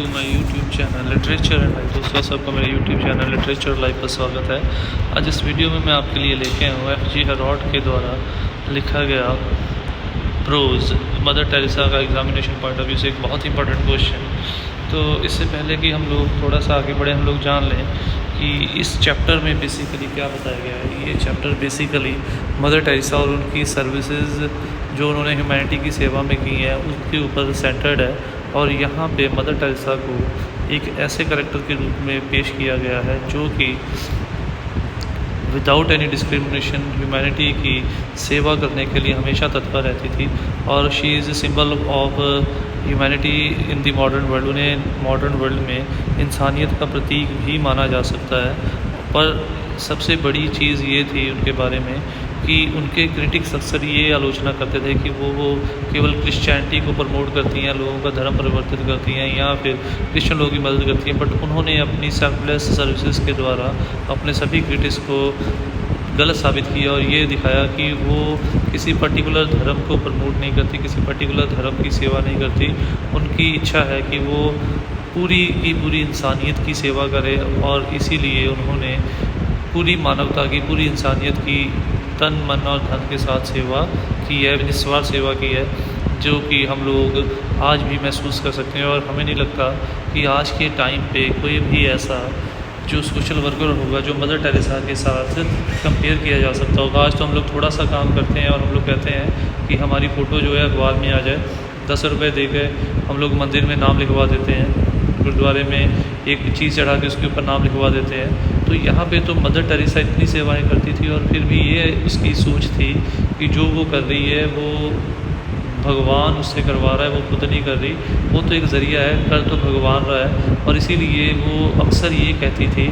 To my YouTube channel literature and life. दोस्तों सबको मेरे यूट्यूब चैनल लिटरेचर लाइफ पर स्वागत है। आज इस वीडियो में मैं आपके लिए लेके आया हूँ F.G. हेरॉड के द्वारा लिखा गया प्रोज मदर टेरेसा का एग्जामिनेशन पॉइंट ऑफ व्यू से एक बहुत इंपॉर्टेंट क्वेश्चन। तो इससे पहले कि हम लोग थोड़ा सा आगे बढ़े, हम लोग जान लें कि इस चैप्टर में बेसिकली क्या बताया गया है। ये चैप्टर बेसिकली मदर टेरेसा और उनकी सर्विसेज जो उन्होंने ह्यूमैनिटी की सेवा में की हैं उसके ऊपर सेंटर्ड है। और यहाँ पे मदर टेरेसा को एक ऐसे करेक्टर के रूप में पेश किया गया है जो कि विदाउट एनी डिस्क्रिमिनेशन ह्यूमैनिटी की सेवा करने के लिए हमेशा तत्पर रहती थी। और she is a symbol of humanity in the modern world. उन्हें मॉडर्न वर्ल्ड में इंसानियत का प्रतीक भी माना जा सकता है। पर सबसे बड़ी चीज़ ये थी उनके बारे में कि उनके क्रिटिक्स अक्सर ये आलोचना करते थे कि वो केवल क्रिश्चियनिटी को प्रमोट करती हैं, लोगों का धर्म परिवर्तित करती हैं या फिर क्रिश्चियन लोगों की मदद करती हैं। बट उन्होंने अपनी सेल्फलेस सर्विसेज के द्वारा अपने सभी क्रिटिक्स को गलत साबित किया और ये दिखाया कि वो किसी पर्टिकुलर धर्म को प्रमोट नहीं करती, किसी पर्टिकुलर धर्म की सेवा नहीं करती। उनकी इच्छा है कि वो पूरी की पूरी इंसानियत की सेवा करे और इसीलिए उन्होंने पूरी मानवता की, पूरी इंसानियत की तन मन और धन के साथ सेवा की है, निस्वार्थ सेवा की है, जो कि हम लोग आज भी महसूस कर सकते हैं। और हमें नहीं लगता कि आज के टाइम पे कोई भी ऐसा जो सोशल वर्कर होगा जो मदर टेरेसा के साथ कंपेयर किया जा सकता होगा। आज तो हम लोग थोड़ा सा काम करते हैं और हम लोग कहते हैं कि हमारी फ़ोटो जो है अखबार में आ जाए, 10 रुपये दे के हम लोग मंदिर में नाम लिखवा देते हैं, गुरुद्वारे में एक चीज़ चढ़ा के उसके ऊपर नाम लिखवा देते हैं। तो यहाँ पे तो मदर टेरेसा इतनी सेवाएं करती थी और फिर भी ये उसकी सोच थी कि जो वो कर रही है वो भगवान उससे करवा रहा है, वो खुद नहीं कर रही, वो तो एक ज़रिया है, कर तो भगवान रहा है। और इसीलिए वो अक्सर ये कहती थी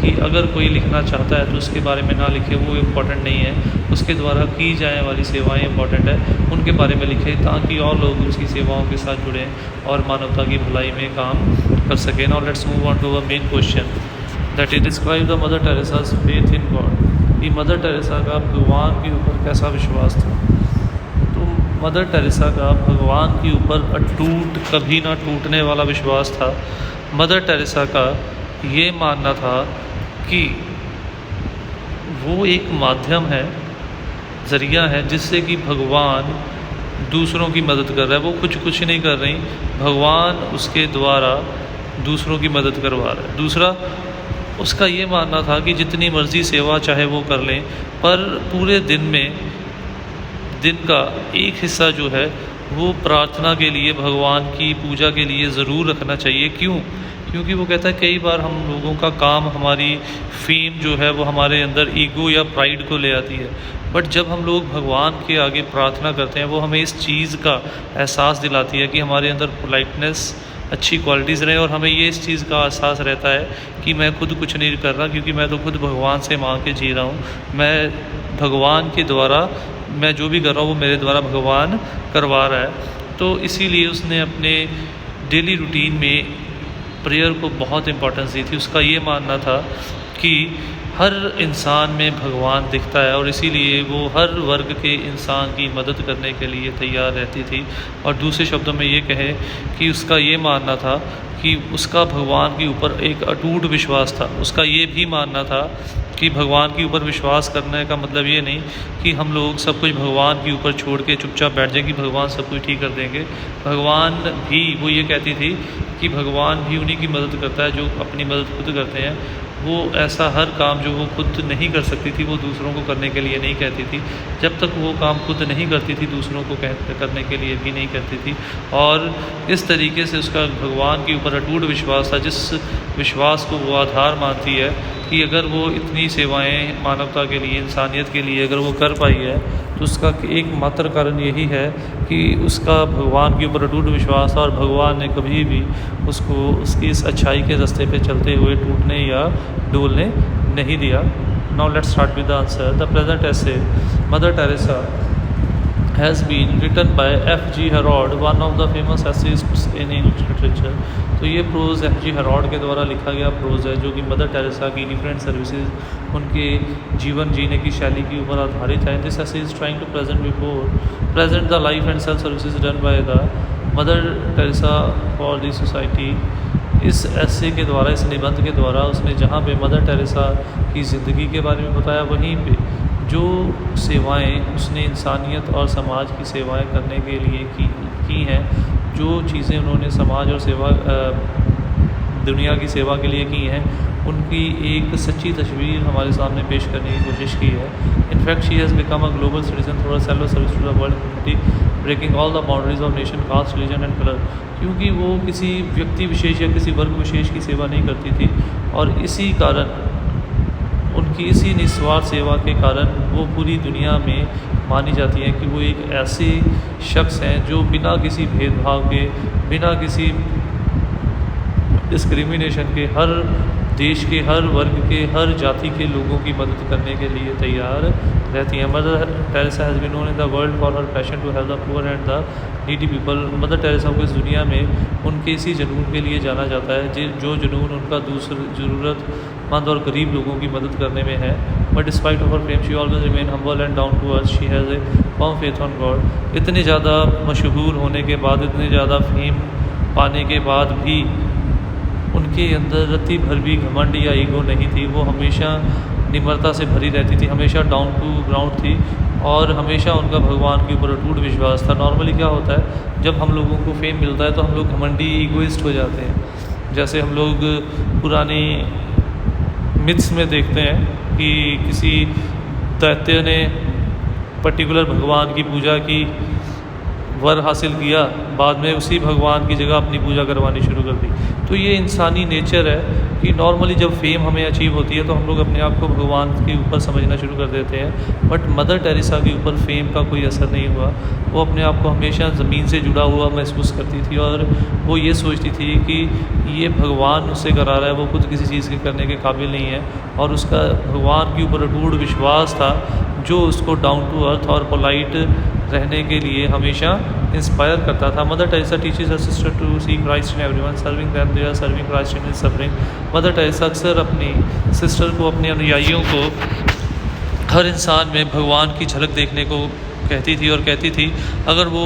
कि अगर कोई लिखना चाहता है तो उसके बारे में ना लिखे, वो इम्पोर्टेंट नहीं है, उसके द्वारा की जाने वाली सेवाएं इंपॉर्टेंट है, उनके बारे में लिखे ताकि और लोग उसकी सेवाओं के साथ जुड़ें और मानवता की भलाई में काम कर सकें। Now let's move on to a main question that is describe the Mother Teresa's faith in God. ये मदर टेरेसा का भगवान के ऊपर कैसा विश्वास था। तो मदर टेरेसा का भगवान के ऊपर अटूट, कभी ना टूटने वाला विश्वास था। मदर टेरेसा का ये मानना था कि वो एक माध्यम है, ज़रिया है जिससे कि भगवान दूसरों की मदद कर रहा है। वो कुछ नहीं कर रही, भगवान उसके द्वारा दूसरों की मदद करवा रहा है। दूसरा, उसका ये मानना था कि जितनी मर्ज़ी सेवा चाहे वो कर लें, पर पूरे दिन में दिन का एक हिस्सा जो है वो प्रार्थना के लिए, भगवान की पूजा के लिए ज़रूर रखना चाहिए। क्यों? क्योंकि वो कहता है कई बार हम लोगों का काम, हमारी फेम जो है वो हमारे अंदर ईगो या प्राइड को ले आती है। बट जब हम लोग भगवान के आगे प्रार्थना करते हैं वो हमें इस चीज़ का एहसास दिलाती है कि हमारे अंदर पोलाइटनेस, अच्छी क्वालिटीज़ रहें। और हमें ये इस चीज़ का एहसास रहता है कि मैं खुद कुछ नहीं कर रहा, क्योंकि मैं तो खुद भगवान से मांग के जी रहा हूँ। मैं भगवान के द्वारा, मैं जो भी कर रहा हूँ वो मेरे द्वारा भगवान करवा रहा है। तो इसीलिए उसने अपने डेली रूटीन में प्रेयर को बहुत इम्पोर्टेंस दी थी। उसका ये मानना था कि हर इंसान में भगवान दिखता है और इसीलिए वो हर वर्ग के इंसान की मदद करने के लिए तैयार रहती थी। और दूसरे शब्दों में ये कहें कि उसका ये मानना था कि उसका भगवान के ऊपर एक अटूट विश्वास था। उसका ये भी मानना था कि भगवान के ऊपर विश्वास करने का मतलब ये नहीं कि हम लोग सब कुछ भगवान के ऊपर छोड़ के चुपचाप बैठ जाएं कि भगवान सब कुछ ठीक कर देंगे। भगवान भी, वो ये कहती थी कि भगवान भी उन्हीं की मदद करता है जो अपनी मदद खुद करते हैं। वो ऐसा हर काम जो वो खुद नहीं कर सकती थी वो दूसरों को करने के लिए नहीं कहती थी। जब तक वो काम खुद नहीं करती थी दूसरों को करने के लिए भी नहीं करती थी। और इस तरीके से उसका भगवान के ऊपर अटूट विश्वास था, जिस विश्वास को वो आधार मानती है कि अगर वो इतनी सेवाएं मानवता के लिए, इंसानियत के लिए अगर वो कर पाई है तो उसका एकमात्र कारण यही है कि उसका भगवान के ऊपर अटूट विश्वास था और भगवान ने कभी भी उसको उसकी इस अच्छाई के रास्ते पे चलते हुए टूटने या डोलने नहीं दिया। Now let's start with the answer. The present essay Mother Teresa has been written by F.G. Herod, one of the famous essayists in English literature। तो ये प्रोज़ F.G. Herod के द्वारा लिखा गया प्रोज़ है जो कि मदर टेरेसा की डिफरेंट सर्विसेज, उनके जीवन जीने की शैली के ऊपर आधारित है। This essay is trying to present the life and self services done by the mother Teresa for the society. इस ऐसे के द्वारा, इस निबंध के द्वारा उसने जहाँ पे मदर टेरेसा की ज़िंदगी के बारे में बताया, वहीं पे जो सेवाएं उसने इंसानियत और समाज की सेवाएं करने के लिए की हैं, जो चीज़ें उन्होंने समाज और दुनिया की सेवा के लिए की हैं, उनकी एक सच्ची तस्वीर हमारे सामने पेश करने की कोशिश की है। In fact she has become a global citizen through self service to the world community, breaking all the boundaries of nation, caste, religion and colour. क्योंकि वो किसी व्यक्ति विशेष या किसी वर्ग विशेष की सेवा नहीं करती थी, और इसी कारण, उनकी इसी निस्वार्थ सेवा के कारण वो पूरी दुनिया में मानी जाती हैं कि वो एक ऐसे शख्स हैं जो बिना किसी भेदभाव के, बिना किसी डिस्क्रिमिनेशन के, हर देश के, हर वर्ग के, हर जाति के लोगों की मदद करने के लिए तैयार रहती हैं। Mother Teresa has been known in the world for her passion to help the poor and the needy people. Mother Teresa को इस दुनिया में उनके इसी जुनून के लिए जाना जाता है जो जुनून उनका ज़रूरतमंद और गरीब लोगों की मदद करने में है। But despite of her fame she always remain humble and down to earth. She has a firm faith on God. इतने ज़्यादा मशहूर होने के बाद, इतने ज़्यादा फेम पाने के बाद भी उनके अंदर रत्ती भर भी घमंड या ईगो नहीं थी। वो हमेशा निम्रता से भरी रहती थी, हमेशा डाउन टू ग्राउंड थी, और हमेशा उनका भगवान के ऊपर अटूट विश्वास था। नॉर्मली क्या होता है, जब हम लोगों को फेम मिलता है तो हम लोग घमंडी, ईगोइस्ट हो जाते हैं। जैसे हम लोग पुरानी मिथ्स में देखते हैं कि किसी दैत्य ने पर्टिकुलर भगवान की पूजा की, वर हासिल किया, बाद में उसी भगवान की जगह अपनी पूजा करवानी शुरू कर दी। तो ये इंसानी नेचर है कि नॉर्मली जब फेम हमें अचीव होती है तो हम लोग अपने आप को भगवान के ऊपर समझना शुरू कर देते हैं। बट मदर टेरेसा के ऊपर फेम का कोई असर नहीं हुआ। वो अपने आप को हमेशा ज़मीन से जुड़ा हुआ महसूस करती थी, और वो ये सोचती थी कि ये भगवान उससे करा रहा है, वो खुद किसी चीज़ के करने के काबिल नहीं है। और उसका भगवान के ऊपर अटूट विश्वास था जो उसको डाउन टू अर्थ और पोलाइट रहने के लिए हमेशा इंस्पायर करता था। Mother Teresa teaches her sister to see Christ in everyone, serving them they are serving Christ in his suffering. Mother Teresa अक्सर अपनी सिस्टर को, अपने अनुयायियों को हर इंसान में भगवान की झलक देखने को कहती थी, और कहती थी अगर वो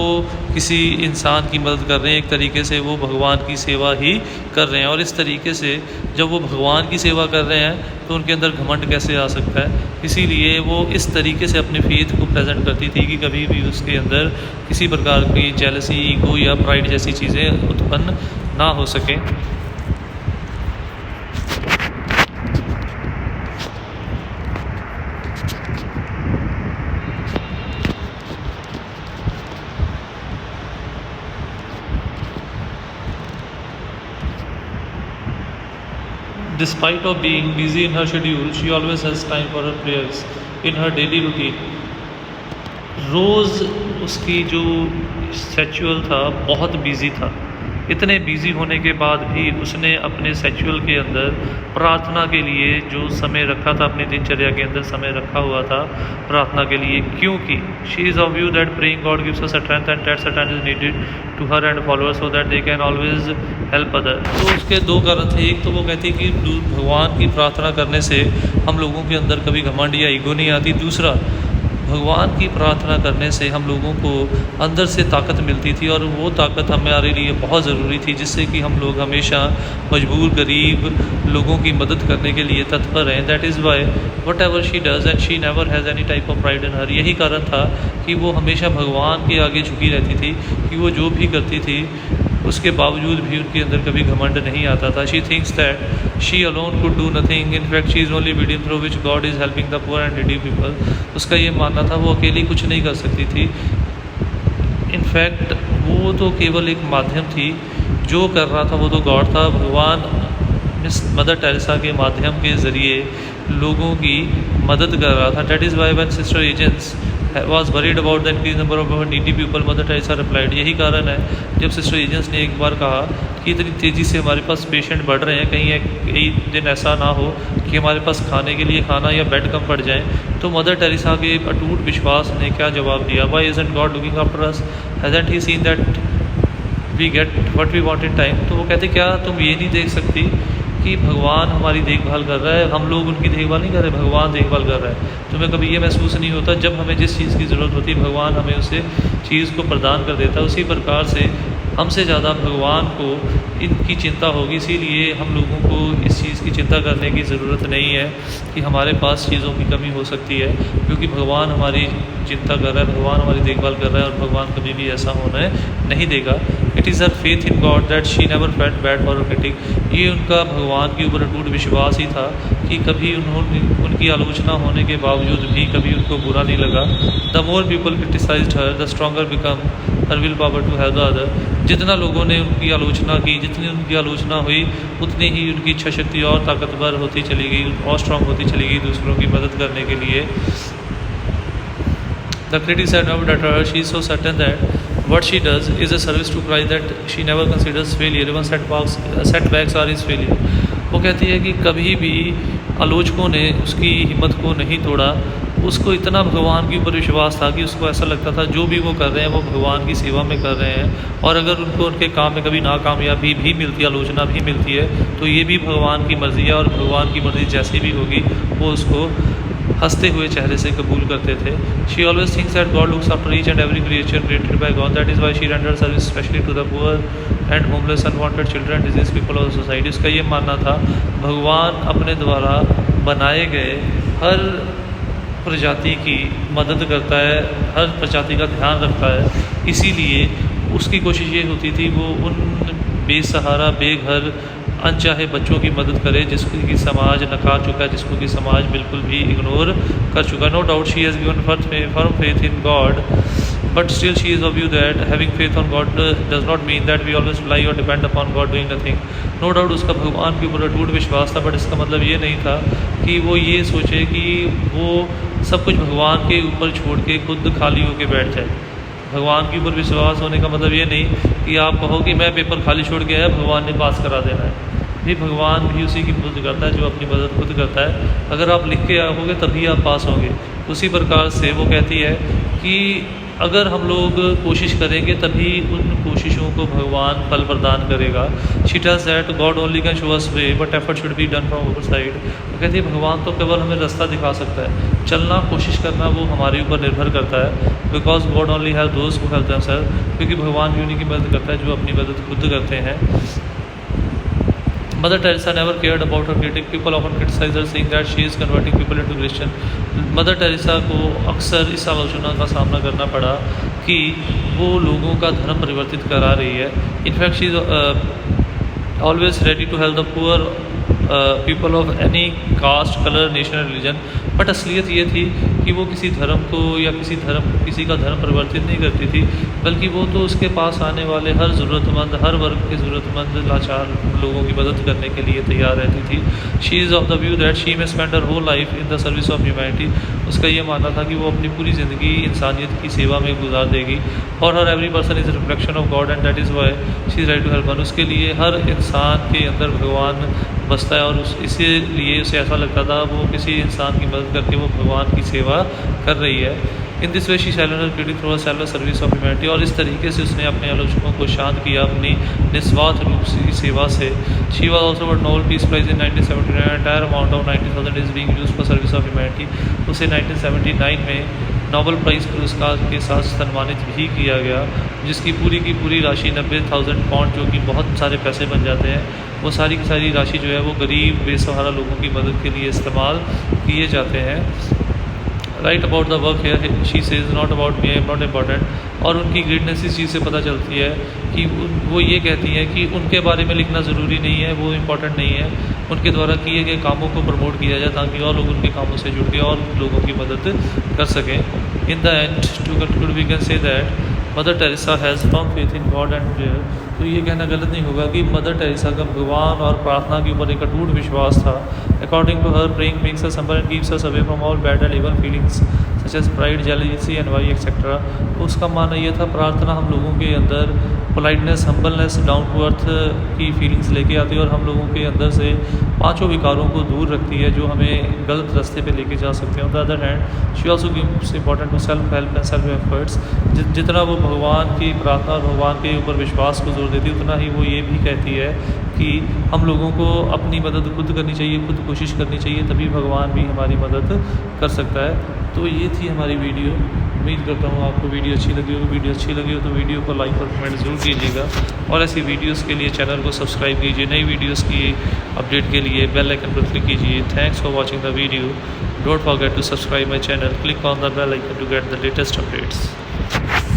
किसी इंसान की मदद कर रहे हैं, एक तरीके से वो भगवान की सेवा ही कर रहे हैं। और इस तरीके से जब वो भगवान की सेवा कर रहे हैं तो उनके अंदर घमंड कैसे आ सकता है। इसीलिए वो इस तरीके से अपने फेथ को प्रेजेंट करती थी कि कभी भी उसके अंदर किसी प्रकार की जेलसी, ईगो या प्राइड जैसी चीज़ें उत्पन्न ना हो सकें। Despite of being busy in her schedule, she always has time for her prayers in her daily routine. रोज़ उसकी जो सेक्सुअल था बहुत बिजी था। इतने बिजी होने के बाद भी उसने अपने सेक्सुअल के अंदर प्रार्थना के लिए जो समय रखा था, अपनी दिनचर्या के अंदर समय रखा हुआ था प्रार्थना के लिए, क्योंकि she is of view that praying God gives us strength and that strength is needed to her and followers so that they can always help other. तो उसके दो कारण थे। एक तो वो कहती कि भगवान की प्रार्थना करने से हम लोगों के अंदर कभी घमंड या ईगो नहीं आती। दूसरा, भगवान की प्रार्थना करने से हम लोगों को अंदर से ताकत मिलती थी, और वो ताकत हमारे लिए बहुत ज़रूरी थी, जिससे कि हम लोग हमेशा मजबूर गरीब लोगों की मदद करने के लिए तत्पर हैं। That is why whatever she does and she never has any type of pride in her. यही कारण था कि वो हमेशा भगवान के आगे झुकी रहती थी, कि वो जो भी करती थी उसके बावजूद भी उनके अंदर कभी घमंड नहीं आता था। She thinks that she alone could do nothing, in fact she is only medium through which God is helping the poor and needy people. उसका ये मानना था वो अकेली कुछ नहीं कर सकती थी। इनफैक्ट वो तो केवल एक माध्यम थी, जो कर रहा था वो तो गॉड था। भगवान मिस मदर टेरेसा के माध्यम के ज़रिए लोगों की मदद कर रहा था। That is why when sister agents was worried about the increased number of needy people, mother Teresa replied। यही कारण है जब सिस्टर एजेंट्स ने एक बार कहा कि इतनी तेज़ी से हमारे पास पेशेंट बढ़ रहे हैं, कहीं एक दिन ऐसा ना हो कि हमारे पास खाने के लिए खाना या बेड कम पड़ जाए, तो मदर टेरेसा के अटूट विश्वास ने क्या जवाब दिया, Why isn't God looking after us? Hasn't he seen that we get what we want in time? तो वो कहते क्या तुम ये नहीं देख सकती कि भगवान हमारी देखभाल कर रहा है, हम लोग उनकी देखभाल नहीं कर रहे, भगवान देखभाल कर रहा है। तुम्हें कभी ये महसूस नहीं होता जब हमें जिस चीज़ की ज़रूरत होती है भगवान हमें उसे चीज़ को प्रदान कर देता है। उसी प्रकार से हमसे ज़्यादा भगवान को इनकी चिंता होगी, इसीलिए हम लोगों को इस चीज़ की चिंता करने की ज़रूरत नहीं है कि हमारे पास चीज़ों की कमी हो सकती है, क्योंकि भगवान हमारी चिंता कर रहा है, भगवान हमारी देखभाल कर रहा है और भगवान कभी भी ऐसा होने नहीं देगा। It is her faith in God that she never felt bad for critic. ये उनका भगवान के ऊपर अटूट विश्वास ही था कि कभी उनकी आलोचना होने के बावजूद भी कभी उनको बुरा नहीं लगा। The more people criticised her the stronger become her will power to help the other. जितना लोगों ने उनकी आलोचना की, जितनी उनकी आलोचना हुई, उतनी ही उनकी इच्छा शक्ति और ताकतवर होती चली गई और स्ट्रॉन्ग होती चली गई दूसरों की मदद करने के लिए। The critics had never doubted her. She is so certain that what she does is a service to Christ that she never considers failure. Even setbacks are his failure. वो कहती है कि कभी भी आलोचकों ने उसकी हिम्मत को नहीं तोड़ा। उसको इतना भगवान के ऊपर विश्वास था कि उसको ऐसा लगता था जो भी वो कर रहे हैं वो भगवान की सेवा में कर रहे हैं, और अगर उनको उनके काम में कभी नाकामयाबी भी मिलती है, आलोचना भी मिलती है, तो ये भी भगवान की मर्ज़ी है और भगवान की मर्ज़ी जैसी भी होगी वो उसको हंसते हुए चेहरे से कबूल करते थे। She always thinks that God looks after each and every creature created by God, that is why she rendered service specially to the poor and homeless unwanted children disease people of society. उसका ये मानना था भगवान अपने द्वारा बनाए गए हर प्रजाति की मदद करता है, हर प्रजाति का ध्यान रखता है, इसीलिए उसकी कोशिश ये होती थी वो उन बेसहारा बेघर अनचाहे बच्चों की मदद करे जिसको कि समाज नकार चुका है, जिसको कि समाज बिल्कुल भी इग्नोर कर चुका। No doubt she has given firm faith in God, but still she is of view that having faith on God does not mean that we always rely or depend upon God doing nothing. No doubt उसका भगवान के ऊपर अटूट विश्वास था, but इसका मतलब ये नहीं था कि वो ये सोचे कि वो सब कुछ भगवान के ऊपर छोड़ के खुद खाली होकर बैठ जाए। भगवान के ऊपर विश्वास होने का मतलब ये नहीं कि आप कहो कि मैं पेपर खाली छोड़ के आया, भगवान ने पास करा देना है। भी भगवान भी उसी की मदद करता है जो अपनी मदद खुद करता है। अगर आप लिख के आओगे तभी आप पास होंगे। उसी प्रकार से वो कहती है कि अगर हम लोग कोशिश करेंगे तभी उन कोशिशों को भगवान फल प्रदान करेगा। She tells that God only can show us way but effort should be done from our side. वो कहती है भगवान तो केवल हमें रास्ता दिखा सकता है, चलना कोशिश करना वो हमारे ऊपर निर्भर करता है। Because God only have those who help themself, क्योंकि भगवान भी उन्हीं की मदद करता है जो अपनी मदद खुद करते हैं। Mother Teresa never cared about her critic. People often criticize her, saying that she is converting people into Christian. Mother Teresa को अक्सर इस आलोचना का सामना करना पड़ा कि वो लोगों का धर्म परिवर्तित करा रही है। In fact she is always ready to help the poor people of any caste colour nation and religion. But असलियत ये थी कि वो किसी धर्म को या किसी का धर्म परिवर्तित नहीं करती थी, बल्कि वो तो उसके पास आने वाले हर ज़रूरतमंद, हर वर्ग के ज़रूरतमंद लाचार लोगों की मदद करने के लिए तैयार रहती थी। She is of the view that she may spend her whole life in the service of humanity. उसका ये मानना था कि वो अपनी पूरी ज़िंदगी इंसानियत की सेवा में गुजार देगी। और हर every person is reflection of God and that is why she is right to help one. उसके लिए हर इंसान के अंदर भगवान बसता है और इसीलिए उसे ऐसा लगता था वो किसी इंसान की मदद करके वो भगवान की सेवा कर रही है। In this way she silent critic through self service of humanity. और इस तरीके से उसने अपने आलोचकों को शांत किया अपनी निस्वार्थ रूप से सेवा से। She was also but Nobel peace prize in 1979। Entire amount of 90,000 is being used for service of humanity. उसे 1979 में नोबेल प्राइज़ पुरस्कार के साथ सम्मानित भी किया गया, जिसकी पूरी राशि 90,000 पाउंड, जो कि बहुत सारे पैसे बन जाते हैं, वो सारी की सारी राशि जो है वो गरीब बेसहारा लोगों की मदद के लिए इस्तेमाल किए जाते हैं। Right about the work here she says not about me, not important. और उनकी ग्रेटनेस इस चीज़ से पता चलती है कि वो ये कहती हैं कि उनके बारे में लिखना ज़रूरी नहीं है, वो इम्पॉर्टेंट नहीं है। उनके द्वारा किए गए कामों को प्रमोट किया जाए ताकि और लोग उनके कामों से जुड़ के और लोगों की मदद कर सकें। In the end to conclude we can say that Mother Teresa has firm faith in God and prayer. तो ये कहना गलत नहीं होगा कि मदर टेरेसा का भगवान और प्रार्थना के ऊपर एक अटूट विश्वास था। According to her praying makes us humble and keeps us away from all bad and evil feelings such as pride, jealousy, envy etcetera. उसका मानना ये था प्रार्थना हम लोगों के अंदर politeness, humbleness, down to earth की फीलिंग्स लेके आती है और हम लोगों के अंदर से पांचों विकारों को दूर रखती है जो हमें गलत रास्ते पे लेके जा सकते हैं। On the other hand she also gives important to self help and self efforts. जितना वो भगवान की प्रार्थना और भगवान के ऊपर विश्वास को जोर देती है, उतना ही वो ये भी कहती है कि हम लोगों को अपनी मदद खुद करनी चाहिए, खुद कोशिश करनी चाहिए, तभी भगवान भी हमारी मदद कर सकता है। तो ये थी हमारी वीडियो। उम्मीद करता हूँ आपको वीडियो अच्छी लगी होगी। वीडियो अच्छी लगी हो तो वीडियो को लाइक और कमेंट ज़रूर कीजिएगा और ऐसी वीडियोस के लिए चैनल को सब्सक्राइब कीजिए। नई वीडियोस की अपडेट के लिए बेल आइकन पर क्लिक कीजिए। Thanks for watching the video. Don't forget to subscribe my channel, click on the bell icon to get the latest updates.